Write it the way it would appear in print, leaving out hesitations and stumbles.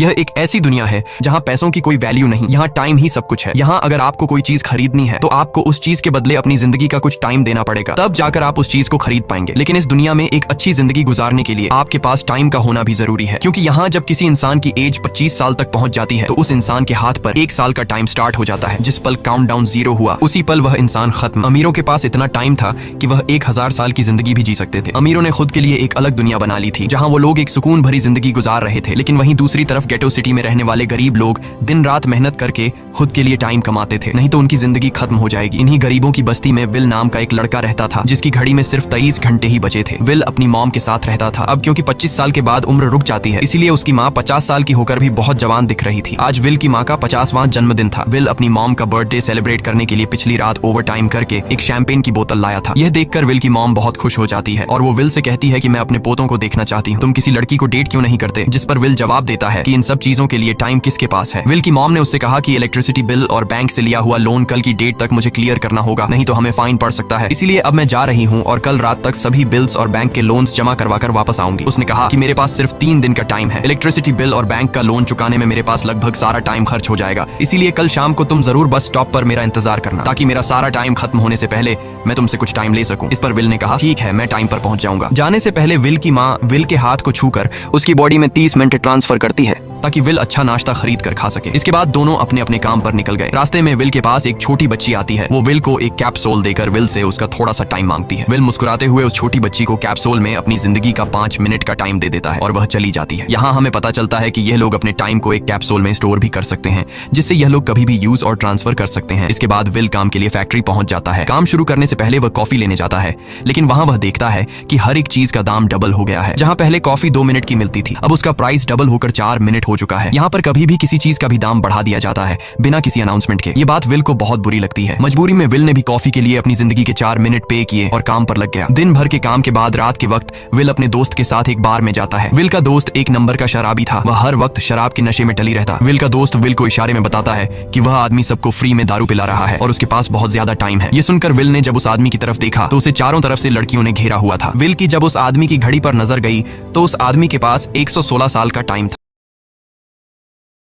यह एक ऐसी दुनिया है जहाँ पैसों की कोई वैल्यू नहीं, यहाँ टाइम ही सब कुछ है। यहाँ अगर आपको कोई चीज खरीदनी है तो आपको उस चीज के बदले अपनी जिंदगी का कुछ टाइम देना पड़ेगा, तब जाकर आप उस चीज को खरीद पाएंगे। लेकिन इस दुनिया में एक अच्छी जिंदगी गुजारने के लिए आपके पास टाइम का होना भी जरूरी है, क्योंकि यहाँ जब किसी इंसान की एज 25 साल तक पहुंच जाती है तो उस इंसान के हाथ पर 1 साल का टाइम स्टार्ट हो जाता है। जिस पल काउंटडाउन 0 हुआ उसी पल वह इंसान खत्म। अमीरों के पास इतना टाइम था कि वह 1000 साल की जिंदगी भी जी सकते थे। अमीरों ने खुद के लिए एक अलग दुनिया बना ली थी जहाँ वो लोग एक सुकून भरी जिंदगी गुजार रहे थे, लेकिन वहीं दूसरी तरफ गेटो सिटी में रहने वाले गरीब लोग दिन रात मेहनत करके खुद के लिए टाइम कमाते थे, नहीं तो उनकी जिंदगी खत्म हो जाएगी। इन्हीं गरीबों की बस्ती में विल नाम का एक लड़का रहता था जिसकी घड़ी में सिर्फ 23 घंटे ही बचे थे। विल अपनी मॉम के साथ रहता था। अब क्योंकि 25 साल के बाद उम्र रुक जाती है, इसीलिए उसकी माँ 50 साल की होकर भी बहुत जवान दिख रही थी। आज विल की माँ का 50वां जन्मदिन था। विल अपनी मॉम का बर्थडे सेलिब्रेट करने के लिए पिछली रात ओवर टाइम करके एक शैंपेन की बोतल लाया था। यह देखकर विल की मॉम बहुत खुश हो जाती है और वो विल से कहती है कि मैं अपने पोतों को देखना चाहती हूँ, तुम किसी लड़की को डेट क्यों नहीं करते? जिस पर विल जवाब देता है कि इन सब चीजों के लिए टाइम किसके पास है। विल की मॉम ने उससे कहा कि इलेक्ट्रिसिटी बिल और बैंक से लिया हुआ लोन कल की डेट तक मुझे क्लियर करना होगा, नहीं तो हमें फाइन पड़ सकता है। इसीलिए अब मैं जा रही हूँ और कल रात तक सभी बिल्स और बैंक के लोन्स जमा करवाकर वापस आऊंगी। उसने कहा कि मेरे पास सिर्फ 3 दिन का टाइम है। इलेक्ट्रिसिटी बिल और बैंक का लोन चुकाने में मेरे पास लगभग सारा टाइम खर्च हो जाएगा, इसीलिए कल शाम को तुम जरूर बस स्टॉप पर मेरा इंतजार करना, ताकि मेरा सारा टाइम खत्म होने से पहले मैं तुमसे कुछ टाइम ले सकूं। इस पर विल ने कहा ठीक है, मैं टाइम पर पहुंच जाऊंगा। जाने से पहले विल की माँ विल के हाथ को छूकर उसकी बॉडी में 30 मिनट ट्रांसफर करती है ताकि विल अच्छा नाश्ता खरीद कर खा सके। इसके बाद दोनों अपने अपने काम पर निकल गए। रास्ते में विल के पास एक छोटी बच्ची आती है। वो विल को एक कैप्सूल देकर विल से उसका थोड़ा सा टाइम मांगती है। विल मुस्कुराते हुए उस छोटी बच्ची को कैप्सूल में अपनी जिंदगी का 5 मिनट का टाइम दे देता है और वह चली जाती है। यहाँ हमें पता चलता है कि यह लोग अपने टाइम को एक कैप्सूल में स्टोर भी कर सकते हैं, जिससे यह लोग कभी भी यूज और ट्रांसफर कर सकते हैं। इसके बाद विल काम के लिए फैक्ट्री पहुंच जाता है। काम शुरू करने से पहले वह कॉफी लेने जाता है, लेकिन वहां वह देखता है कि हर एक चीज का दाम डबल हो गया है। जहां पहले कॉफी 2 मिनट की मिलती थी, अब उसका प्राइस डबल होकर 4 मिनट हो चुका है। यहाँ पर कभी भी किसी चीज का भी दाम बढ़ा दिया जाता है बिना किसी अनाउंसमेंट के। ये बात विल को बहुत बुरी लगती है। मजबूरी में विल ने भी कॉफी के लिए अपनी जिंदगी के 4 मिनट पे किए और काम पर लग गया। दिन भर के काम के बाद रात के वक्त विल अपने दोस्त के साथ एक बार में जाता है। विल का दोस्त एक नंबर का शराबी था। वह हर वक्त शराब के नशे में टली रहता। विल का दोस्त विल को इशारे में बताता है कि वह आदमी सबको फ्री में दारू पिला रहा है और उसके पास बहुत ज्यादा टाइम है। ये सुनकर विल ने जब उस आदमी की तरफ देखा तो उसे चारों तरफ से लड़कियों ने घेरा हुआ था। विल की जब उस आदमी की घड़ी पर नजर गई तो उस आदमी के पास 116 साल का टाइम था।